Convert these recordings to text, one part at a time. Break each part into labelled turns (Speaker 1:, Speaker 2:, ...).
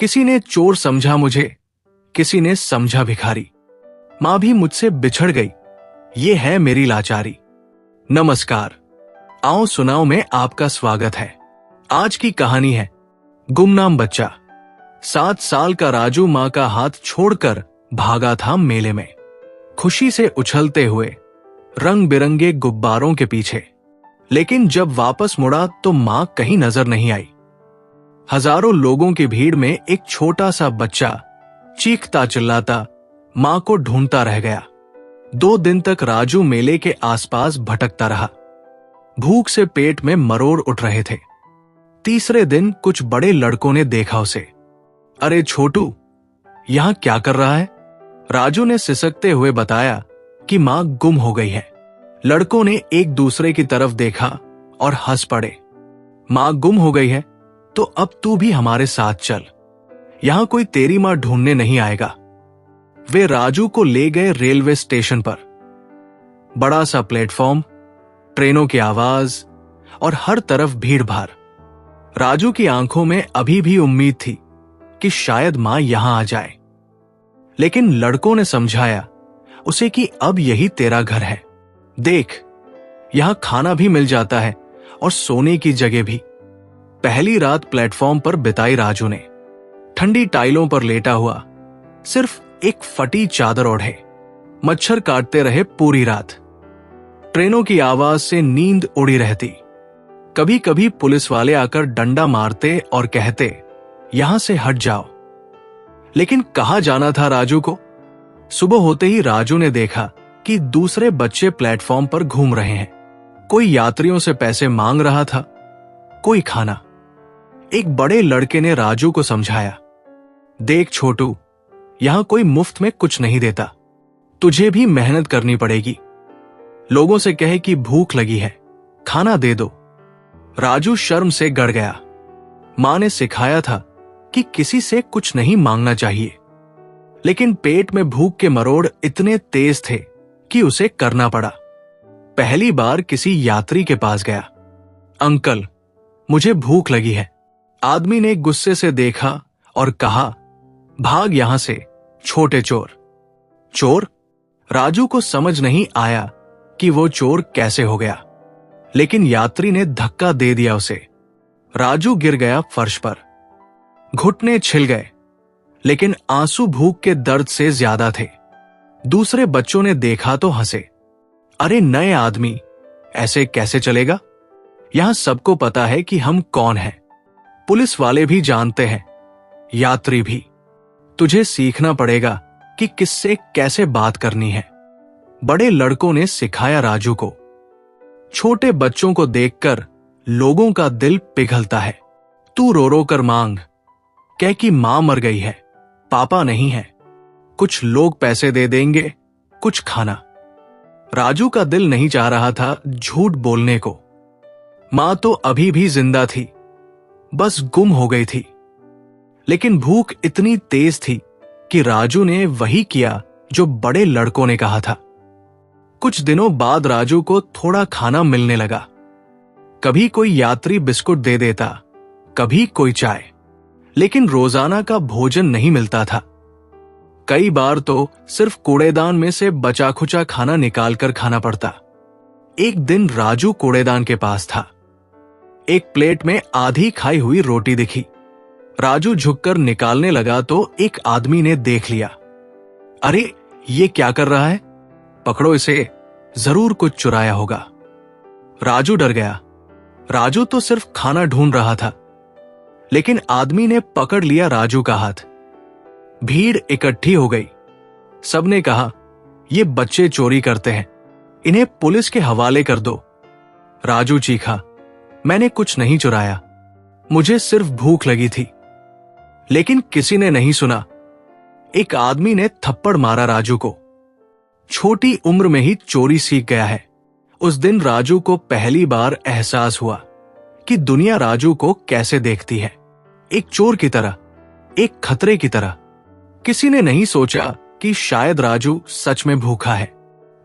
Speaker 1: किसी ने चोर समझा मुझे, किसी ने समझा भिखारी। मां भी मुझसे बिछड़ गई, ये है मेरी लाचारी। नमस्कार, आओ सुनाओ में आपका स्वागत है। आज की कहानी है गुमनाम बच्चा। 7 साल का राजू मां का हाथ छोड़कर भागा था मेले में, खुशी से उछलते हुए रंग बिरंगे गुब्बारों के पीछे। लेकिन जब वापस मुड़ा तो मां कहीं नजर नहीं आई। हजारों लोगों की भीड़ में एक छोटा सा बच्चा चीखता चिल्लाता मां को ढूंढता रह गया। 2 दिन तक राजू मेले के आसपास भटकता रहा। भूख से पेट में मरोड़ उठ रहे थे। तीसरे दिन कुछ बड़े लड़कों ने देखा उसे। अरे छोटू, यहां क्या कर रहा है? राजू ने सिसकते हुए बताया कि मां गुम हो गई है। लड़कों ने एक दूसरे की तरफ देखा और हंस पड़े। मां गुम हो गई है तो अब तू भी हमारे साथ चल, यहां कोई तेरी मां ढूंढने नहीं आएगा। वे राजू को ले गए रेलवे स्टेशन पर। बड़ा सा प्लेटफॉर्म, ट्रेनों की आवाज और हर तरफ भीड़ भाड़। राजू की आंखों में अभी भी उम्मीद थी कि शायद मां यहां आ जाए। लेकिन लड़कों ने समझाया उसे कि अब यही तेरा घर है। देख, यहां खाना भी मिल जाता है और सोने की जगह भी। पहली रात प्लेटफॉर्म पर बिताई राजू ने। ठंडी टाइलों पर लेटा हुआ, सिर्फ एक फटी चादर ओढ़े, मच्छर काटते रहे पूरी रात। ट्रेनों की आवाज से नींद उड़ी रहती। कभी कभी पुलिस वाले आकर डंडा मारते और कहते, यहां से हट जाओ। लेकिन कहां जाना था राजू को? सुबह होते ही राजू ने देखा कि दूसरे बच्चे प्लेटफॉर्म पर घूम रहे हैं। कोई यात्रियों से पैसे मांग रहा था, कोई खाना। एक बड़े लड़के ने राजू को समझाया, देख छोटू, यहां कोई मुफ्त में कुछ नहीं देता, तुझे भी मेहनत करनी पड़ेगी। लोगों से कहे कि भूख लगी है, खाना दे दो। राजू शर्म से गड़ गया। मां ने सिखाया था कि किसी से कुछ नहीं मांगना चाहिए। लेकिन पेट में भूख के मरोड़ इतने तेज थे कि उसे करना पड़ा। पहली बार किसी यात्री के पास गया। अंकल, मुझे भूख लगी है। आदमी ने गुस्से से देखा और कहा, भाग यहां से छोटे चोर। चोर? राजू को समझ नहीं आया कि वो चोर कैसे हो गया। लेकिन यात्री ने धक्का दे दिया उसे। राजू गिर गया फर्श पर। घुटने छिल गए, लेकिन आंसू भूख के दर्द से ज्यादा थे। दूसरे बच्चों ने देखा तो हंसे। अरे नए आदमी, ऐसे कैसे चलेगा? यहां सबको पता है कि हम कौन हैं। पुलिस वाले भी जानते हैं, यात्री भी। तुझे सीखना पड़ेगा कि किससे कैसे बात करनी है। बड़े लड़कों ने सिखाया राजू को। छोटे बच्चों को देखकर लोगों का दिल पिघलता है। तू रो रो कर मांग, कह कि मां मर गई है, पापा नहीं है। कुछ लोग पैसे दे देंगे, कुछ खाना। राजू का दिल नहीं चाह रहा था झूठ बोलने को। मां तो अभी भी जिंदा थी, बस गुम हो गई थी। लेकिन भूख इतनी तेज थी कि राजू ने वही किया जो बड़े लड़कों ने कहा था। कुछ दिनों बाद राजू को थोड़ा खाना मिलने लगा। कभी कोई यात्री बिस्कुट दे देता, कभी कोई चाय। लेकिन रोजाना का भोजन नहीं मिलता था। कई बार तो सिर्फ कूड़ेदान में से बचा खुचा खाना निकालकर खाना पड़ता। एक दिन राजू कूड़ेदान के पास था। एक प्लेट में आधी खाई हुई रोटी दिखी। राजू झुककर निकालने लगा तो एक आदमी ने देख लिया। अरे ये क्या कर रहा है? पकड़ो इसे, जरूर कुछ चुराया होगा। राजू डर गया। राजू तो सिर्फ खाना ढूंढ रहा था। लेकिन आदमी ने पकड़ लिया राजू का हाथ। भीड़ इकट्ठी हो गई। सबने कहा, ये बच्चे चोरी करते हैं, इन्हें पुलिस के हवाले कर दो। राजू चीखा, मैंने कुछ नहीं चुराया, मुझे सिर्फ भूख लगी थी। लेकिन किसी ने नहीं सुना। एक आदमी ने थप्पड़ मारा राजू को। छोटी उम्र में ही चोरी सीख गया है। उस दिन राजू को पहली बार एहसास हुआ कि दुनिया राजू को कैसे देखती है, एक चोर की तरह, एक खतरे की तरह। किसी ने नहीं सोचा कि शायद राजू सच में भूखा है।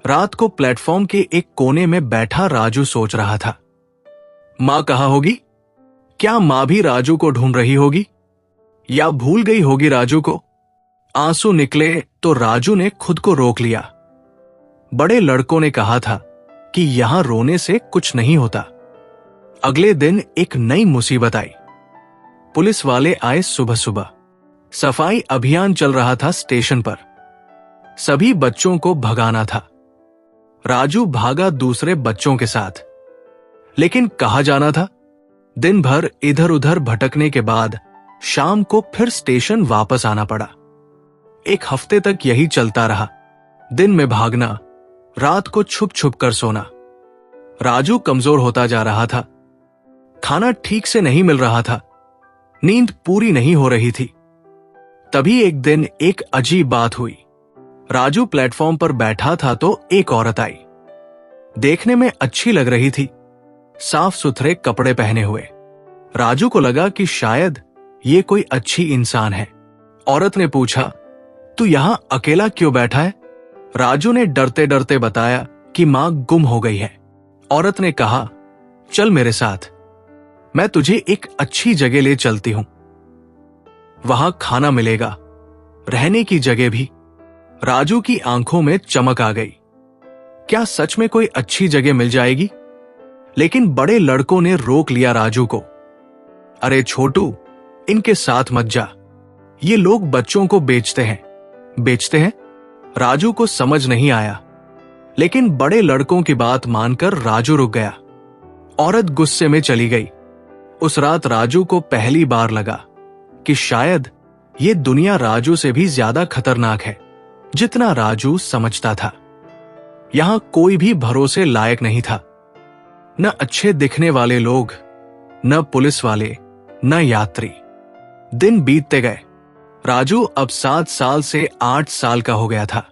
Speaker 1: रात को प्लेटफॉर्म के एक कोने में बैठा राजू सोच रहा था, मां कहां होगी? क्या मां भी राजू को ढूंढ रही होगी? या भूल गई होगी राजू को। आंसू निकले तो राजू ने खुद को रोक लिया। बड़े लड़कों ने कहा था कि यहां रोने से कुछ नहीं होता। अगले दिन एक नई मुसीबत आई। पुलिस वाले आए सुबह सुबह। सफाई अभियान चल रहा था स्टेशन पर। सभी बच्चों को भगाना था। राजू भागा दूसरे बच्चों के साथ। लेकिन कहां जाना था? दिन भर इधर उधर भटकने के बाद शाम को फिर स्टेशन वापस आना पड़ा। एक हफ्ते तक यही चलता रहा। दिन में भागना, रात को छुप छुप कर सोना। राजू कमजोर होता जा रहा था। खाना ठीक से नहीं मिल रहा था। नींद पूरी नहीं हो रही थी। तभी एक दिन एक अजीब बात हुई। राजू प्लेटफॉर्म पर बैठा था तो एक औरत आई। देखने में अच्छी लग रही थी, साफ सुथरे कपड़े पहने हुए। राजू को लगा कि शायद ये कोई अच्छी इंसान है। औरत ने पूछा, तू यहां अकेला क्यों बैठा है? राजू ने डरते डरते बताया कि मां गुम हो गई है। औरत ने कहा, चल मेरे साथ, मैं तुझे एक अच्छी जगह ले चलती हूं। वहां खाना मिलेगा, रहने की जगह भी। राजू की आंखों में चमक आ गई। क्या सच में कोई अच्छी जगह मिल जाएगी? लेकिन बड़े लड़कों ने रोक लिया राजू को। अरे छोटू, इनके साथ मत जा। ये लोग बच्चों को बेचते हैं। बेचते हैं? राजू को समझ नहीं आया। लेकिन बड़े लड़कों की बात मानकर राजू रुक गया। औरत गुस्से में चली गई। उस रात राजू को पहली बार लगा कि शायद ये दुनिया राजू से भी ज्यादा खतरनाक है जितना राजू समझता था। यहां कोई भी भरोसे लायक नहीं था। न अच्छे दिखने वाले लोग, न पुलिस वाले, न यात्री। दिन बीतते गए। राजू अब 7 साल से 8 साल का हो गया था।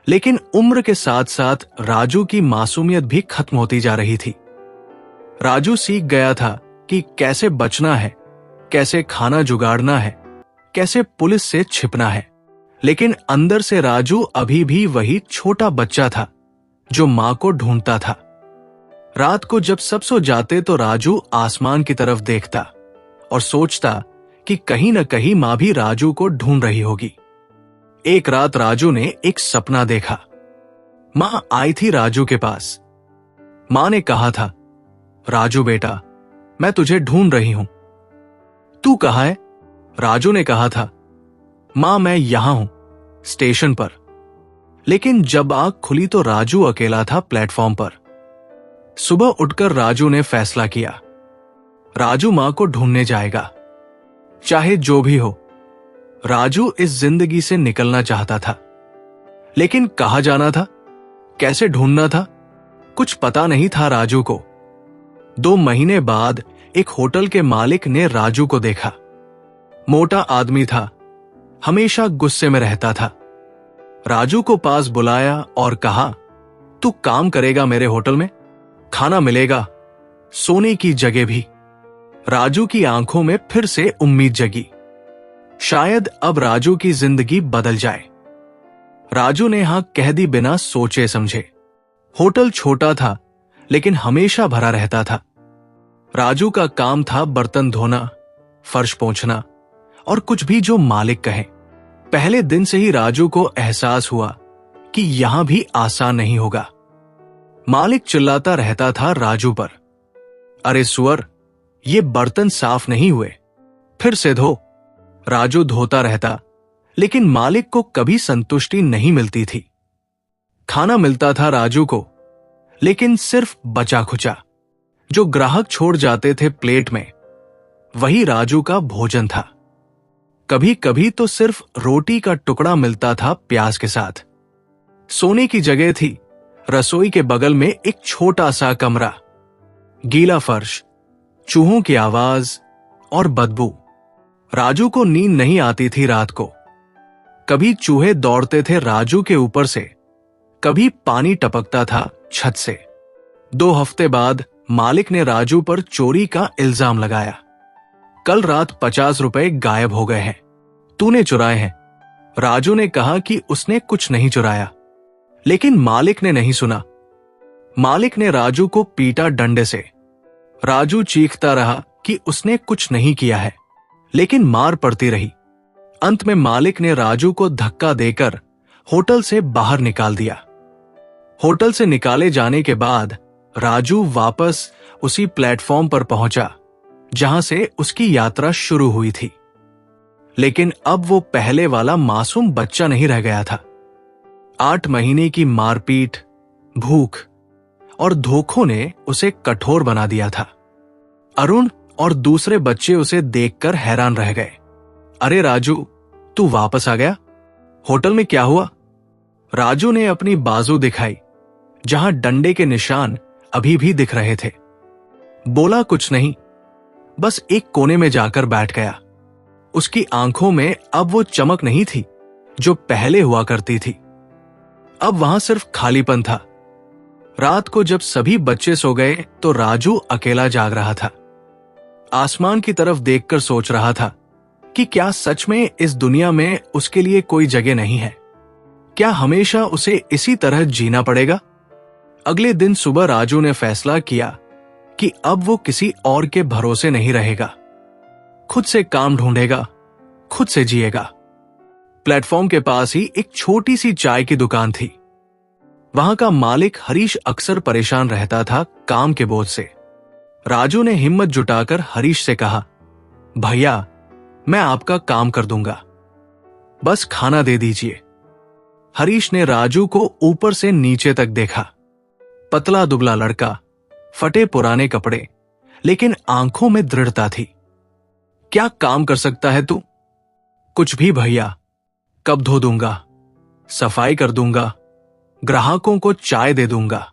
Speaker 1: लेकिन उम्र के साथ साथ राजू की मासूमियत भी खत्म होती जा रही थी। राजू सीख गया था कि कैसे बचना है, कैसे खाना जुगाड़ना है, कैसे पुलिस से छिपना है। लेकिन अंदर से राजू अभी भी वही छोटा बच्चा था जो मां को ढूंढता था। रात को जब सब सो जाते तो राजू आसमान की तरफ देखता और सोचता कि कहीं न कहीं मां भी राजू को ढूंढ रही होगी। एक रात राजू ने एक सपना देखा। मां आई थी राजू के पास। मां ने कहा था, राजू बेटा, मैं तुझे ढूंढ रही हूं। तू कहाँ है? राजू ने कहा था, मां मैं यहां हूं, स्टेशन पर। लेकिन जब आंख खुली तो राजू अकेला था प्लेटफॉर्म पर। सुबह उठकर राजू ने फैसला किया, राजू मां को ढूंढने जाएगा, चाहे जो भी हो। राजू इस जिंदगी से निकलना चाहता था। लेकिन कहां जाना था, कैसे ढूंढना था, कुछ पता नहीं था राजू को। 2 महीने बाद एक होटल के मालिक ने राजू को देखा। मोटा आदमी था, हमेशा गुस्से में रहता था। राजू को पास बुलाया और कहा, तू काम करेगा मेरे होटल में, खाना मिलेगा, सोने की जगह भी। राजू की आंखों में फिर से उम्मीद जगी। शायद अब राजू की जिंदगी बदल जाए। राजू ने हां कह दी बिना सोचे समझे। होटल छोटा था लेकिन हमेशा भरा रहता था। राजू का काम था बर्तन धोना, फर्श पोंछना और कुछ भी जो मालिक कहे। पहले दिन से ही राजू को एहसास हुआ कि यहां भी आसान नहीं होगा। मालिक चिल्लाता रहता था राजू पर, अरे सुअर, ये बर्तन साफ नहीं हुए, फिर से धो। राजू धोता रहता लेकिन मालिक को कभी संतुष्टि नहीं मिलती थी। खाना मिलता था राजू को, लेकिन सिर्फ बचा खुचा। जो ग्राहक छोड़ जाते थे प्लेट में, वही राजू का भोजन था। कभी कभी तो सिर्फ रोटी का टुकड़ा मिलता था प्याज के साथ। सोने की जगह थी, रसोई के बगल में एक छोटा सा कमरा। गीला फर्श, चूहों की आवाज और बदबू। राजू को नींद नहीं आती थी रात को। कभी चूहे दौड़ते थे राजू के ऊपर से, कभी पानी टपकता था छत से। 2 हफ्ते बाद मालिक ने राजू पर चोरी का इल्जाम लगाया। कल रात 50 रुपए गायब हो गए हैं, तूने चुराए हैं। राजू ने कहा कि उसने कुछ नहीं चुराया, लेकिन मालिक ने नहीं सुना। मालिक ने राजू को पीटा डंडे से। राजू चीखता रहा कि उसने कुछ नहीं किया है, लेकिन मार पड़ती रही। अंत में मालिक ने राजू को धक्का देकर होटल से बाहर निकाल दिया। होटल से निकाले जाने के बाद राजू वापस उसी प्लेटफॉर्म पर पहुंचा जहां से उसकी यात्रा शुरू हुई थी। लेकिन अब वो पहले वाला मासूम बच्चा नहीं रह गया था। 8 महीने की मारपीट, भूख और धोखों ने उसे कठोर बना दिया था। अरुण और दूसरे बच्चे उसे देखकर हैरान रह गए। अरे राजू, तू वापस आ गया? होटल में क्या हुआ? राजू ने अपनी बाजू दिखाई जहां डंडे के निशान अभी भी दिख रहे थे। बोला कुछ नहीं, बस एक कोने में जाकर बैठ गया। उसकी आंखों में अब वो चमक नहीं थी जो पहले हुआ करती थी। अब वहां सिर्फ खालीपन था। रात को जब सभी बच्चे सो गए तो राजू अकेला जाग रहा था। आसमान की तरफ देखकर सोच रहा था कि क्या सच में इस दुनिया में उसके लिए कोई जगह नहीं है? क्या हमेशा उसे इसी तरह जीना पड़ेगा? अगले दिन सुबह राजू ने फैसला किया कि अब वो किसी और के भरोसे नहीं रहेगा। खुद से काम ढूंढेगा, खुद से जिएगा। प्लेटफॉर्म के पास ही एक छोटी सी चाय की दुकान थी। वहां का मालिक हरीश अक्सर परेशान रहता था काम के बोझ से। राजू ने हिम्मत जुटाकर हरीश से कहा, भैया, मैं आपका काम कर दूंगा, बस खाना दे दीजिए। हरीश ने राजू को ऊपर से नीचे तक देखा। पतला दुबला लड़का, फटे पुराने कपड़े, लेकिन आंखों में दृढ़ता थी। क्या काम कर सकता है तू? कुछ भी भैया, कप धो दूंगा, सफाई कर दूंगा, ग्राहकों को चाय दे दूंगा।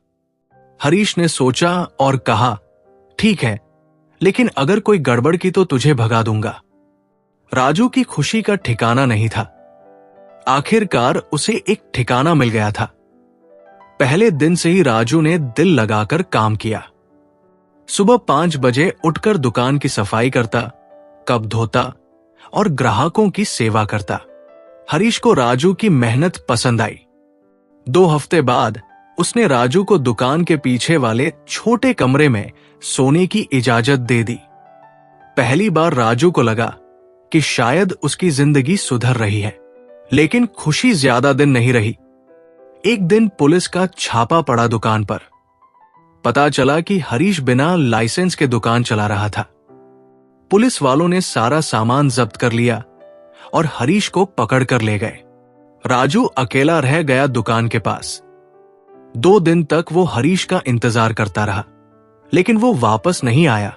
Speaker 1: हरीश ने सोचा और कहा, ठीक है, लेकिन अगर कोई गड़बड़ की तो तुझे भगा दूंगा। राजू की खुशी का ठिकाना नहीं था। आखिरकार उसे एक ठिकाना मिल गया था। पहले दिन से ही राजू ने दिल लगाकर काम किया। सुबह 5 बजे उठकर दुकान की सफाई करता, कप धोता और ग्राहकों की सेवा करता। हरीश को राजू की मेहनत पसंद आई। 2 हफ्ते बाद उसने राजू को दुकान के पीछे वाले छोटे कमरे में सोने की इजाजत दे दी। पहली बार राजू को लगा कि शायद उसकी जिंदगी सुधर रही है, लेकिन खुशी ज्यादा दिन नहीं रही। एक दिन पुलिस का छापा पड़ा दुकान पर। पता चला कि हरीश बिना लाइसेंस के दुकान चला रहा था। पुलिस वालों ने सारा सामान जब्त कर लिया और हरीश को पकड़ कर ले गए। राजू अकेला रह गया दुकान के पास। 2 दिन तक वो हरीश का इंतजार करता रहा, लेकिन वो वापस नहीं आया।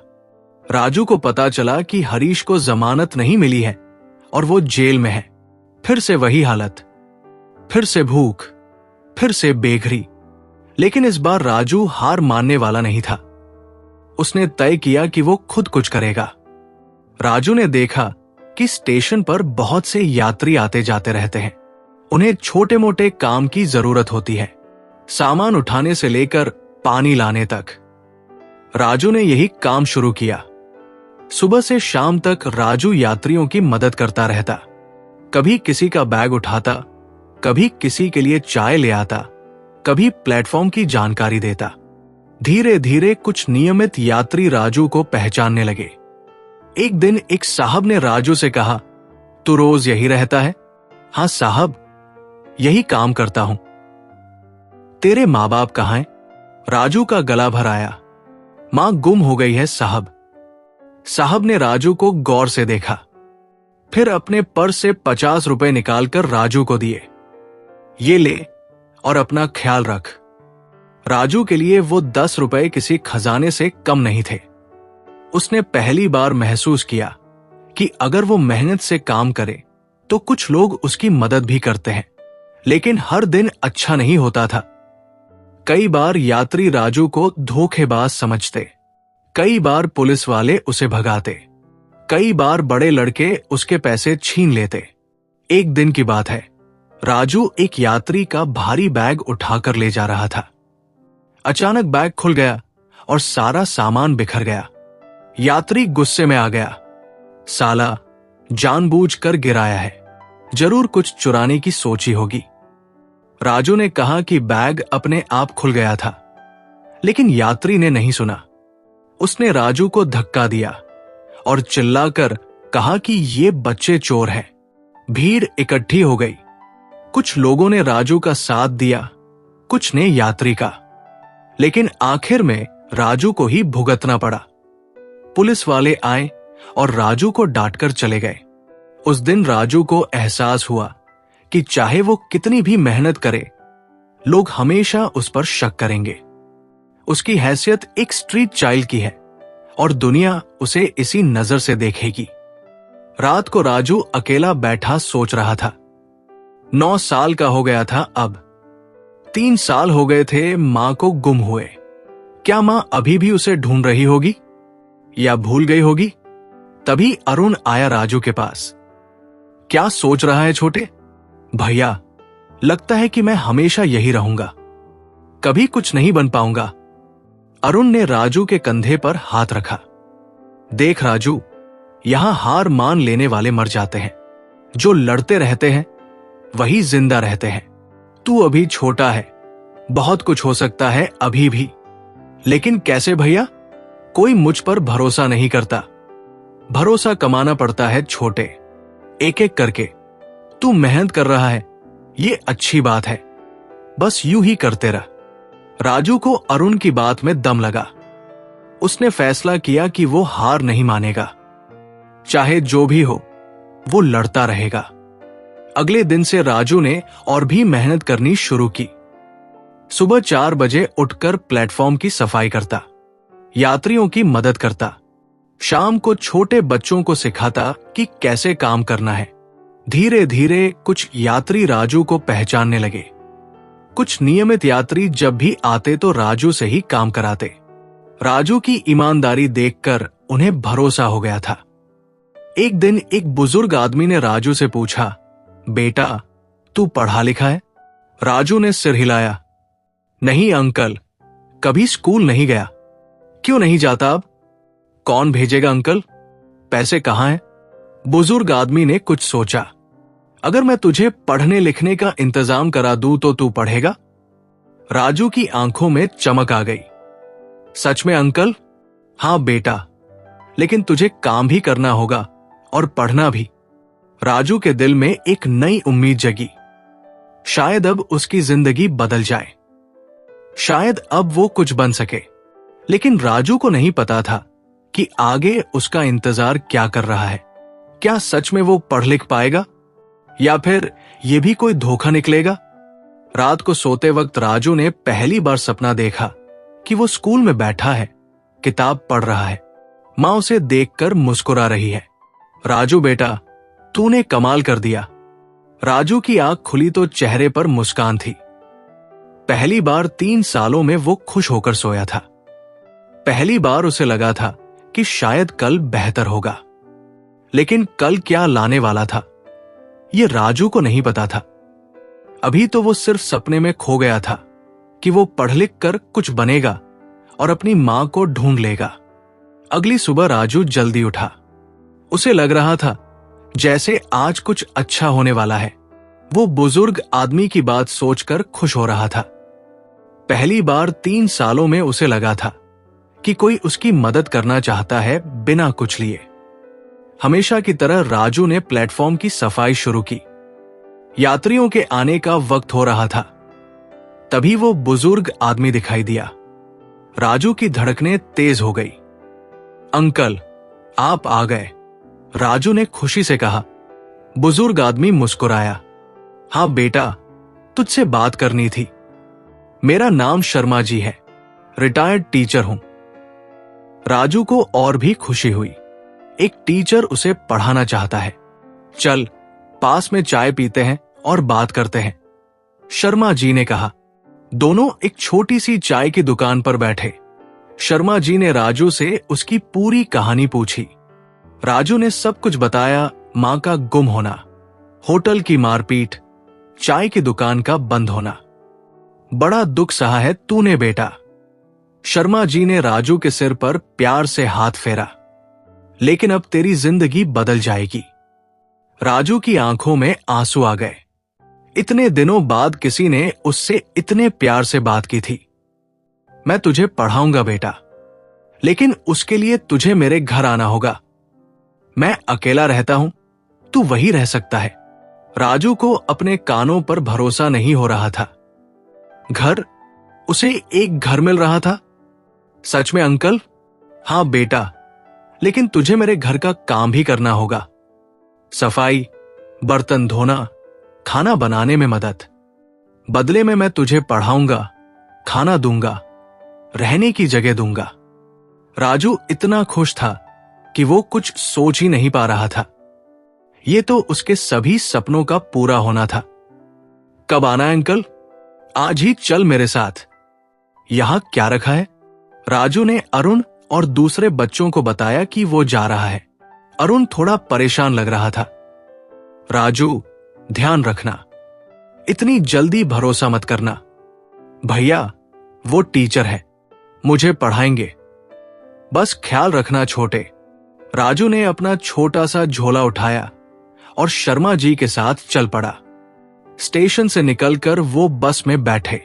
Speaker 1: राजू को पता चला कि हरीश को जमानत नहीं मिली है और वो जेल में है। फिर से वही हालत, फिर से भूख, फिर से बेघरी। लेकिन इस बार राजू हार मानने वाला नहीं था। उसने तय किया कि वो खुद कुछ करेगा। राजू ने देखा कि स्टेशन पर बहुत से यात्री आते जाते रहते हैं। उन्हें छोटे मोटे काम की जरूरत होती है, सामान उठाने से लेकर पानी लाने तक। राजू ने यही काम शुरू किया। सुबह से शाम तक राजू यात्रियों की मदद करता रहता। कभी किसी का बैग उठाता, कभी किसी के लिए चाय ले आता, कभी प्लेटफॉर्म की जानकारी देता। धीरे धीरे कुछ नियमित यात्री राजू को पहचानने लगे। एक दिन एक साहब ने राजू से कहा, तू रोज यही रहता है? हाँ साहब, यही काम करता हूं। तेरे माँ बाप कहाँ हैं? राजू का गला भर आया। मां गुम हो गई है साहब। साहब ने राजू को गौर से देखा, फिर अपने पर्स से 50 रुपए निकालकर राजू को दिए। ये ले और अपना ख्याल रख। राजू के लिए वो 10 रुपए किसी खजाने से कम नहीं थे। उसने पहली बार महसूस किया कि अगर वो मेहनत से काम करे तो कुछ लोग उसकी मदद भी करते हैं, लेकिन हर दिन अच्छा नहीं होता था। कई बार यात्री राजू को धोखेबाज समझते, कई बार पुलिस वाले उसे भगाते, कई बार बड़े लड़के उसके पैसे छीन लेते। एक दिन की बात है, राजू एक यात्री का भारी बैग उठाकर ले जा रहा था। अचानक बैग खुल गया और सारा सामान बिखर गया। यात्री गुस्से में आ गया, साला जानबूझकर गिराया है, जरूर कुछ चुराने की सोची होगी। राजू ने कहा कि बैग अपने आप खुल गया था, लेकिन यात्री ने नहीं सुना। उसने राजू को धक्का दिया और चिल्लाकर कहा कि ये बच्चे चोर हैं। भीड़ इकट्ठी हो गई। कुछ लोगों ने राजू का साथ दिया, कुछ ने यात्री का, लेकिन आखिर में राजू को ही भुगतना पड़ा। पुलिस वाले आए और राजू को डांटकर चले गए। उस दिन राजू को एहसास हुआ कि चाहे वो कितनी भी मेहनत करे, लोग हमेशा उस पर शक करेंगे। उसकी हैसियत एक स्ट्रीट चाइल्ड की है और दुनिया उसे इसी नजर से देखेगी। रात को राजू अकेला बैठा सोच रहा था। 9 साल का हो गया था अब। 3 साल हो गए थे मां को गुम हुए। क्या मां अभी भी उसे ढूंढ रही होगी या भूल गई होगी? तभी अरुण आया राजू के पास। क्या सोच रहा है छोटे? भैया, लगता है कि मैं हमेशा यही रहूंगा, कभी कुछ नहीं बन पाऊंगा। अरुण ने राजू के कंधे पर हाथ रखा। देख राजू, यहां हार मान लेने वाले मर जाते हैं, जो लड़ते रहते हैं वही जिंदा रहते हैं। तू अभी छोटा है, बहुत कुछ हो सकता है अभी भी। लेकिन कैसे भैया? कोई मुझ पर भरोसा नहीं करता। भरोसा कमाना पड़ता है छोटे, एक एक करके। तू मेहनत कर रहा है, ये अच्छी बात है, बस यूं ही करते रह। राजू को अरुण की बात में दम लगा। उसने फैसला किया कि वो हार नहीं मानेगा। चाहे जो भी हो, वो लड़ता रहेगा। अगले दिन से राजू ने और भी मेहनत करनी शुरू की। सुबह 4 बजे उठकर प्लेटफॉर्म की सफाई करता, यात्रियों की मदद करता। शाम को छोटे बच्चों को सिखाता कि कैसे काम करना है। धीरे धीरे कुछ यात्री राजू को पहचानने लगे। कुछ नियमित यात्री जब भी आते तो राजू से ही काम कराते। राजू की ईमानदारी देखकर उन्हें भरोसा हो गया था। एक दिन एक बुजुर्ग आदमी ने राजू से पूछा, बेटा, तू पढ़ा लिखा है? राजू ने सिर हिलाया। नहीं अंकल, कभी स्कूल नहीं गया। क्यों नहीं जाता अब? कौन भेजेगा अंकल? पैसे कहां हैं? बुजुर्ग आदमी ने कुछ सोचा। अगर मैं तुझे पढ़ने लिखने का इंतजाम करा दूं तो तू पढ़ेगा? राजू की आंखों में चमक आ गई। सच में अंकल? हां बेटा, लेकिन तुझे काम भी करना होगा और पढ़ना भी। राजू के दिल में एक नई उम्मीद जगी। शायद अब उसकी जिंदगी बदल जाए, शायद अब वो कुछ बन सके। लेकिन राजू को नहीं पता था कि आगे उसका इंतजार क्या कर रहा है। क्या सच में वो पढ़ लिख पाएगा या फिर ये भी कोई धोखा निकलेगा? रात को सोते वक्त राजू ने पहली बार सपना देखा कि वो स्कूल में बैठा है, किताब पढ़ रहा है। मां उसे देखकर मुस्कुरा रही है। राजू बेटा, तूने कमाल कर दिया। राजू की आंख खुली तो चेहरे पर मुस्कान थी। पहली बार 3 सालों में वो खुश होकर सोया था। पहली बार उसे लगा था कि शायद कल बेहतर होगा। लेकिन कल क्या लाने वाला था, ये राजू को नहीं पता था। अभी तो वो सिर्फ सपने में खो गया था कि वो पढ़ लिख कर कुछ बनेगा और अपनी मां को ढूंढ लेगा। अगली सुबह राजू जल्दी उठा। उसे लग रहा था जैसे आज कुछ अच्छा होने वाला है। वो बुजुर्ग आदमी की बात सोचकर खुश हो रहा था। पहली बार 3 सालों में उसे लगा था कि कोई उसकी मदद करना चाहता है बिना कुछ लिए। हमेशा की तरह राजू ने प्लेटफॉर्म की सफाई शुरू की। यात्रियों के आने का वक्त हो रहा था। तभी वो बुजुर्ग आदमी दिखाई दिया। राजू की धड़कनें तेज हो गई। अंकल, आप आ गए, राजू ने खुशी से कहा। बुजुर्ग आदमी मुस्कुराया। हाँ बेटा, तुझसे बात करनी थी। मेरा नाम शर्मा जी है, रिटायर्ड टीचर हूं। राजू को और भी खुशी हुई। एक टीचर उसे पढ़ाना चाहता है। चल, पास में चाय पीते हैं और बात करते हैं, शर्मा जी ने कहा। दोनों एक छोटी सी चाय की दुकान पर बैठे। शर्मा जी ने राजू से उसकी पूरी कहानी पूछी। राजू ने सब कुछ बताया। मां का गुम होना, होटल की मारपीट, चाय की दुकान का बंद होना। बड़ा दुख सहा है तूने बेटा। शर्मा जी ने राजू के सिर पर प्यार से हाथ फेरा। लेकिन अब तेरी जिंदगी बदल जाएगी। राजू की आंखों में आंसू आ गए। इतने दिनों बाद किसी ने उससे इतने प्यार से बात की थी। मैं तुझे पढ़ाऊंगा बेटा, लेकिन उसके लिए तुझे मेरे घर आना होगा। मैं अकेला रहता हूं, तू वही रह सकता है। राजू को अपने कानों पर भरोसा नहीं हो रहा था। घर, उसे एक घर मिल रहा था। सच में अंकल? हाँ बेटा, लेकिन तुझे मेरे घर का काम भी करना होगा। सफाई, बर्तन धोना, खाना बनाने में मदद। बदले में मैं तुझे पढ़ाऊंगा, खाना दूंगा, रहने की जगह दूंगा। राजू इतना खुश था कि वो कुछ सोच ही नहीं पा रहा था। ये तो उसके सभी सपनों का पूरा होना था। कब आना है अंकल? आज ही चल मेरे साथ। यहां क्या रखा है? राजू ने अरुण और दूसरे बच्चों को बताया कि वो जा रहा है। अरुण थोड़ा परेशान लग रहा था। राजू, ध्यान रखना, इतनी जल्दी भरोसा मत करना। भैया, वो टीचर है, मुझे पढ़ाएंगे, बस ख्याल रखना छोटे। राजू ने अपना छोटा सा झोला उठाया और शर्मा जी के साथ चल पड़ा। स्टेशन से निकलकर वो बस में बैठे।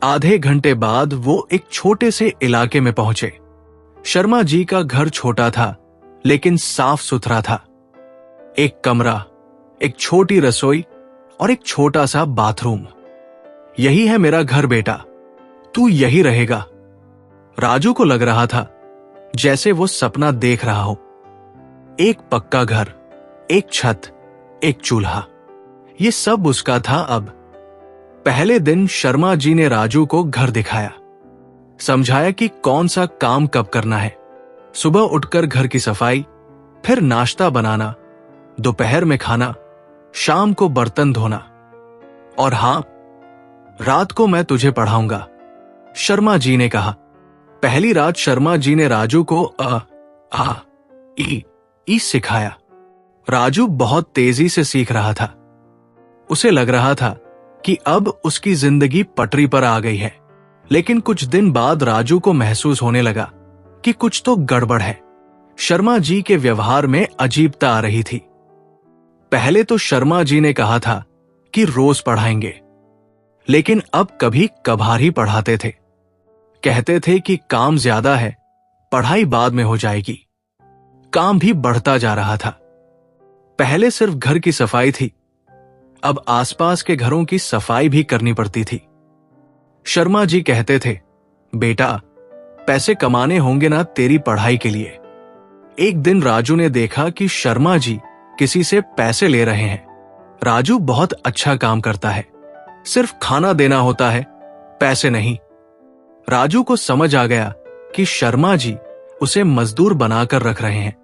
Speaker 1: आधे घंटे बाद वो एक छोटे से इलाके में पहुंचे। शर्मा जी का घर छोटा था, लेकिन साफ सुथरा था। एक कमरा, एक छोटी रसोई और एक छोटा सा बाथरूम। यही है मेरा घर बेटा, तू यही रहेगा। राजू को लग रहा था जैसे वो सपना देख रहा हो। एक पक्का घर, एक छत, एक चूल्हा, ये सब उसका था अब। पहले दिन शर्मा जी ने राजू को घर दिखाया, समझाया कि कौन सा काम कब करना है। सुबह उठकर घर की सफाई, फिर नाश्ता बनाना, दोपहर में खाना, शाम को बर्तन धोना। और हां, रात को मैं तुझे पढ़ाऊंगा, शर्मा जी ने कहा। पहली रात शर्मा जी ने राजू को अ, आ, ई सिखाया। राजू बहुत तेजी से सीख रहा था। उसे लग रहा था कि अब उसकी जिंदगी पटरी पर आ गई है। लेकिन कुछ दिन बाद राजू को महसूस होने लगा कि कुछ तो गड़बड़ है। शर्मा जी के व्यवहार में अजीबता आ रही थी। पहले तो शर्मा जी ने कहा था कि रोज पढ़ाएंगे, लेकिन अब कभी कभार ही पढ़ाते थे। कहते थे कि काम ज्यादा है, पढ़ाई बाद में हो जाएगी। काम भी बढ़ता जा रहा था। पहले सिर्फ घर की सफाई थी, अब आसपास के घरों की सफाई भी करनी पड़ती थी। शर्मा जी कहते थे, बेटा, पैसे कमाने होंगे ना तेरी पढ़ाई के लिए। एक दिन राजू ने देखा कि शर्मा जी किसी से पैसे ले रहे हैं। राजू बहुत अच्छा काम करता है, सिर्फ खाना देना होता है, पैसे नहीं। राजू को समझ आ गया कि शर्मा जी उसे मजदूर बनाकर रख रहे हैं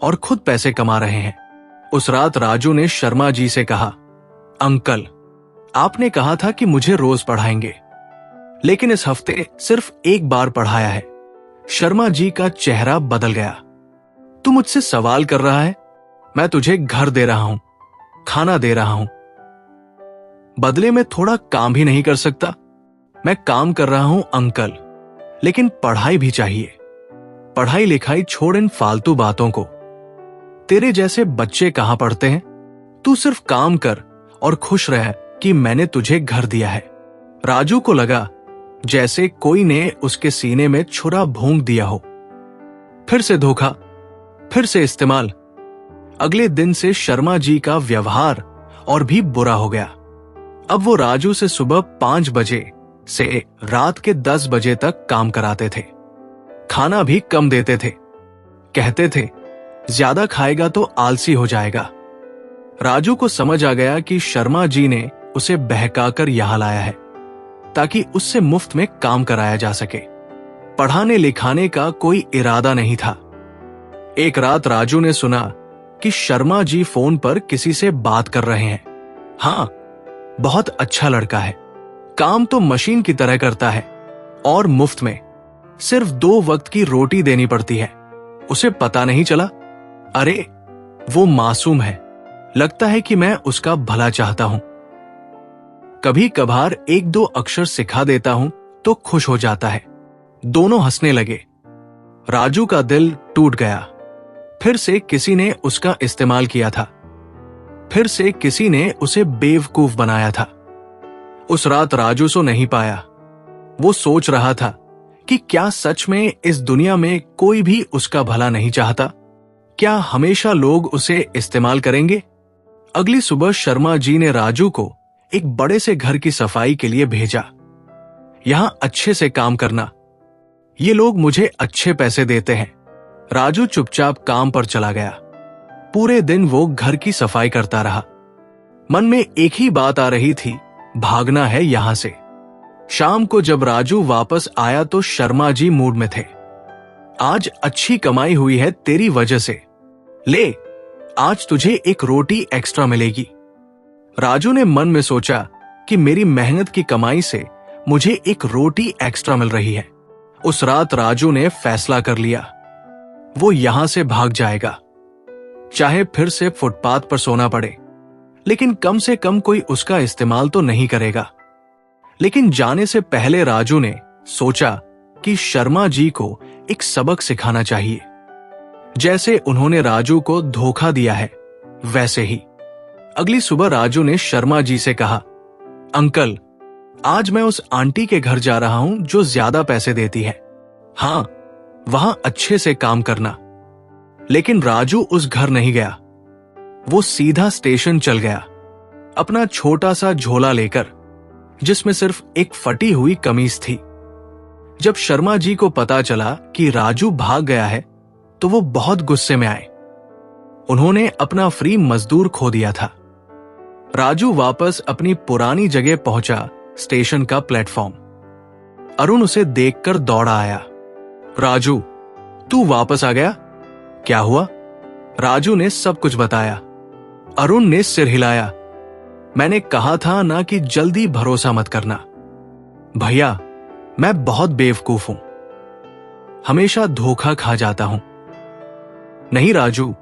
Speaker 1: और खुद पैसे कमा रहे हैं। उस रात राजू ने शर्मा जी से कहा, अंकल, आपने कहा था कि मुझे रोज पढ़ाएंगे, लेकिन इस हफ्ते सिर्फ एक बार पढ़ाया है। शर्मा जी का चेहरा बदल गया। तू मुझसे सवाल कर रहा है? मैं तुझे घर दे रहा हूं, खाना दे रहा हूं, बदले में थोड़ा काम भी नहीं कर सकता? मैं काम कर रहा हूं अंकल, लेकिन पढ़ाई भी चाहिए। पढ़ाई लिखाई छोड़ इन फालतू बातों को। तेरे जैसे बच्चे कहां पढ़ते हैं? तू सिर्फ काम कर और खुश रह कि मैंने तुझे घर दिया है। राजू को लगा जैसे कोई ने उसके सीने में छुरा भोंक दिया हो। फिर से धोखा, फिर से इस्तेमाल। अगले दिन से शर्मा जी का व्यवहार और भी बुरा हो गया। अब वो राजू से सुबह 5 बजे से रात के 10 बजे तक काम कराते थे। खाना भी कम देते थे। कहते थे, ज्यादा खाएगा तो आलसी हो जाएगा। राजू को समझ आ गया कि शर्मा जी ने उसे बहकाकर यहां लाया है ताकि उससे मुफ्त में काम कराया जा सके। पढ़ाने लिखाने का कोई इरादा नहीं था। एक रात राजू ने सुना कि शर्मा जी फोन पर किसी से बात कर रहे हैं। हां, बहुत अच्छा लड़का है, काम तो मशीन की तरह करता है और मुफ्त में। सिर्फ 2 वक्त की रोटी देनी पड़ती है। उसे पता नहीं चला? अरे, वो मासूम है, लगता है कि मैं उसका भला चाहता हूं। कभी कभार 1-2 अक्षर सिखा देता हूं तो खुश हो जाता है। दोनों हंसने लगे। राजू का दिल टूट गया। फिर से किसी ने उसका इस्तेमाल किया था। फिर से किसी ने उसे बेवकूफ बनाया था। उस रात राजू सो नहीं पाया। वो सोच रहा था कि क्या सच में इस दुनिया में कोई भी उसका भला नहीं चाहता? क्या हमेशा लोग उसे इस्तेमाल करेंगे? अगली सुबह शर्मा जी ने राजू को एक बड़े से घर की सफाई के लिए भेजा। यहां अच्छे से काम करना, ये लोग मुझे अच्छे पैसे देते हैं। राजू चुपचाप काम पर चला गया। पूरे दिन वो घर की सफाई करता रहा। मन में एक ही बात आ रही थी, भागना है यहां से। शाम को जब राजू वापस आया तो शर्मा जी मूड में थे। आज अच्छी कमाई हुई है तेरी वजह से, ले आज तुझे एक रोटी एक्स्ट्रा मिलेगी। राजू ने मन में सोचा कि मेरी मेहनत की कमाई से मुझे एक रोटी एक्स्ट्रा मिल रही है। उस रात राजू ने फैसला कर लिया, वो यहां से भाग जाएगा, चाहे फिर से फुटपाथ पर सोना पड़े, लेकिन कम से कम कोई उसका इस्तेमाल तो नहीं करेगा। लेकिन जाने से पहले राजू ने सोचा कि शर्मा जी को एक सबक सिखाना चाहिए। जैसे उन्होंने राजू को धोखा दिया है, वैसे ही। अगली सुबह राजू ने शर्मा जी से कहा, अंकल, आज मैं उस आंटी के घर जा रहा हूं जो ज्यादा पैसे देती है। हां, वहां अच्छे से काम करना। लेकिन राजू उस घर नहीं गया। वो सीधा स्टेशन चल गया, अपना छोटा सा झोला लेकर, जिसमें सिर्फ एक फटी हुई कमीज थी। जब शर्मा जी को पता चला कि राजू भाग गया है तो वो बहुत गुस्से में आए। उन्होंने अपना फ्री मजदूर खो दिया था। राजू वापस अपनी पुरानी जगह पहुंचा, स्टेशन का प्लेटफॉर्म। अरुण उसे देखकर दौड़ा आया। राजू, तू वापस आ गया? क्या हुआ? राजू ने सब कुछ बताया। अरुण ने सिर हिलाया। मैंने कहा था ना कि जल्दी भरोसा मत करना। भैया, मैं बहुत बेवकूफ हूं, हमेशा धोखा खा जाता हूं। नहीं राजू,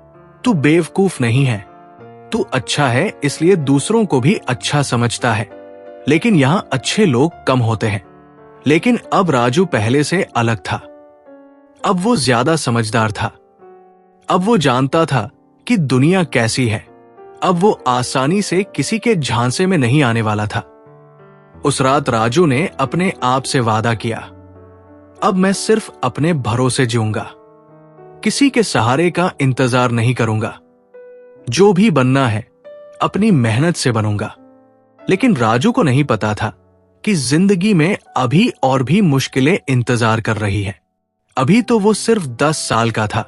Speaker 1: तू बेवकूफ नहीं है, तू अच्छा है, इसलिए दूसरों को भी अच्छा समझता है। लेकिन यहां अच्छे लोग कम होते हैं। लेकिन अब राजू पहले से अलग था। अब वो ज्यादा समझदार था। अब वो जानता था कि दुनिया कैसी है। अब वो आसानी से किसी के झांसे में नहीं आने वाला था। उस रात राजू ने अपने आप से वादा किया, अब मैं सिर्फ अपने भरोसे जीऊंगा, किसी के सहारे का इंतजार नहीं करूंगा। जो भी बनना है अपनी मेहनत से बनूंगा। लेकिन राजू को नहीं पता था कि जिंदगी में अभी और भी मुश्किलें इंतजार कर रही है। अभी तो वो सिर्फ 10 साल का था।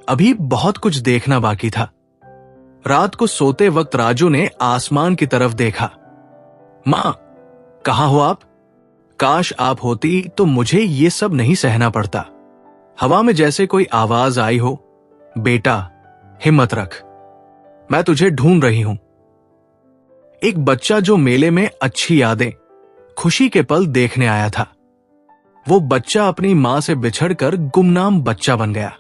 Speaker 1: अभी बहुत कुछ देखना बाकी था। रात को सोते वक्त राजू ने आसमान की तरफ देखा। मां, कहां हो आप? काश आप होती तो मुझे ये सब नहीं सहना पड़ता। हवा में जैसे कोई आवाज आई हो, बेटा हिम्मत रख, मैं तुझे ढूंढ रही हूं। एक बच्चा जो मेले में अच्छी यादें, खुशी के पल देखने आया था। वो बच्चा अपनी मां से बिछड़कर गुमनाम बच्चा बन गया।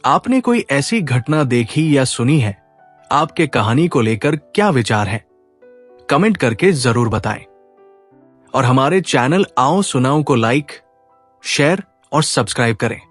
Speaker 1: आपने कोई ऐसी घटना देखी या सुनी है? आपके कहानी को लेकर क्या विचार है? कमेंट करके जरूर बताएं। और हमारे चैनल आओ सुनाओ को लाइक, शेयर और सब्सक्राइब करें।